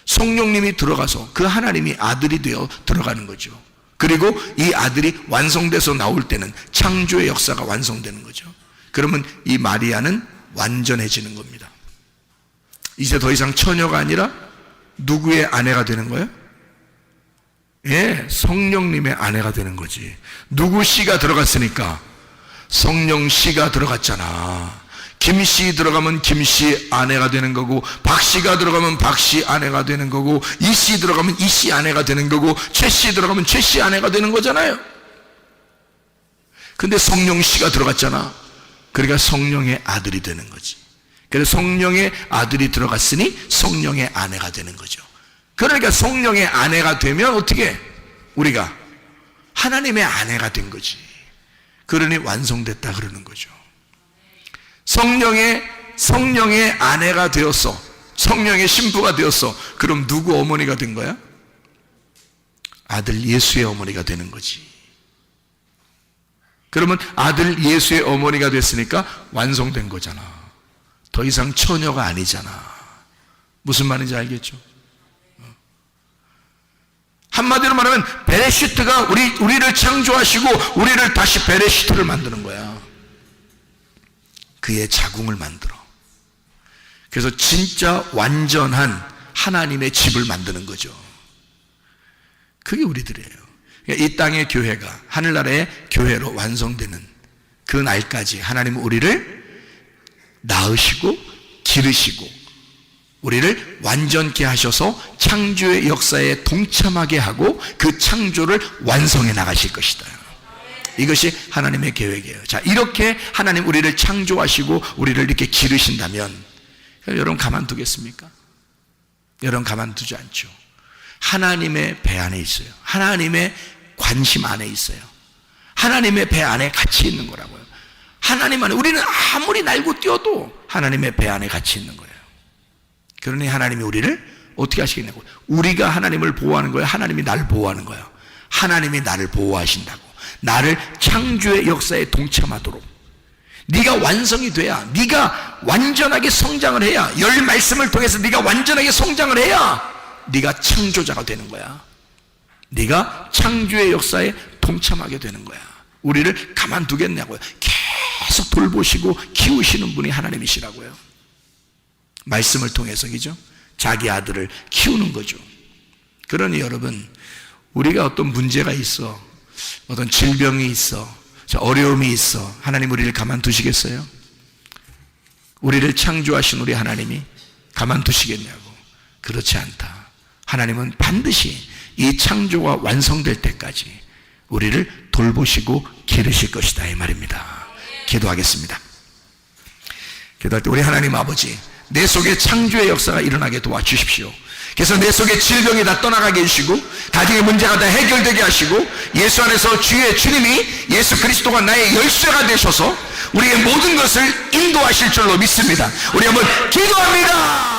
성령님이 들어가서 그 하나님이 아들이 되어 들어가는 거죠. 그리고 이 아들이 완성돼서 나올 때는 창조의 역사가 완성되는 거죠. 그러면 이 마리아는 완전해지는 겁니다. 이제 더 이상 처녀가 아니라 누구의 아내가 되는 거예요? 예, 성령님의 아내가 되는 거지. 누구 씨가 들어갔으니까? 성령 씨가 들어갔잖아. 김 씨 들어가면 김 씨 아내가 되는 거고, 박 씨가 들어가면 박 씨 아내가 되는 거고, 이 씨 들어가면 이 씨 아내가 되는 거고, 최 씨 들어가면 최 씨 아내가 되는 거잖아요. 근데 성령 씨가 들어갔잖아. 그러니까 성령의 아들이 되는 거지. 그래서 성령의 아들이 들어갔으니 성령의 아내가 되는 거죠. 그러니까 성령의 아내가 되면 어떻게? 우리가 하나님의 아내가 된 거지. 그러니 완성됐다 그러는 거죠. 성령의 아내가 되었어. 성령의 신부가 되었어. 그럼 누구 어머니가 된 거야? 아들 예수의 어머니가 되는 거지. 그러면 아들 예수의 어머니가 됐으니까 완성된 거잖아. 더 이상 처녀가 아니잖아. 무슨 말인지 알겠죠? 한마디로 말하면 베레시트가 우리를 창조하시고 우리를 다시 베레시트를 만드는 거야. 그의 자궁을 만들어. 그래서 진짜 완전한 하나님의 집을 만드는 거죠. 그게 우리들이에요. 이 땅의 교회가 하늘나라의 교회로 완성되는 그 날까지 하나님은 우리를 낳으시고 기르시고 우리를 완전케 하셔서 창조의 역사에 동참하게 하고 그 창조를 완성해 나가실 것이다. 이것이 하나님의 계획이에요. 자, 이렇게 하나님 우리를 창조하시고 우리를 이렇게 기르신다면 여러분 가만두겠습니까? 여러분 가만두지 않죠. 하나님의 배 안에 있어요. 하나님의 관심 안에 있어요. 하나님의 배 안에 같이 있는 거라고요. 하나님 안에 우리는 아무리 날고 뛰어도 하나님의 배 안에 같이 있는 거예요. 그러니 하나님이 우리를 어떻게 하시겠냐고. 우리가 하나님을 보호하는 거예요? 하나님이 나를 보호하는 거예요? 하나님이 나를 보호하신다고. 나를 창조의 역사에 동참하도록. 네가 완성이 돼야, 네가 완전하게 성장을 해야, 열 말씀을 통해서 네가 완전하게 성장을 해야 네가 창조자가 되는 거야. 네가 창조의 역사에 동참하게 되는 거야. 우리를 가만두겠냐고요. 계속 돌보시고 키우시는 분이 하나님이시라고요. 말씀을 통해서이죠. 자기 아들을 키우는 거죠. 그러니 여러분, 우리가 어떤 문제가 있어, 어떤 질병이 있어, 어려움이 있어, 하나님 우리를 가만두시겠어요? 우리를 창조하신 우리 하나님이 가만두시겠냐고. 그렇지 않다. 하나님은 반드시 이 창조가 완성될 때까지 우리를 돌보시고 기르실 것이다, 이 말입니다. 기도하겠습니다. 기도할 때 우리 하나님 아버지, 내 속에 창조의 역사가 일어나게 도와주십시오. 그래서 내 속에 질병이 다 떠나가게 해주시고 가정의 문제가 다 해결되게 하시고 예수 안에서 주님이 예수 그리스도가 나의 열쇠가 되셔서 우리의 모든 것을 인도하실 줄로 믿습니다. 우리 한번 기도합니다.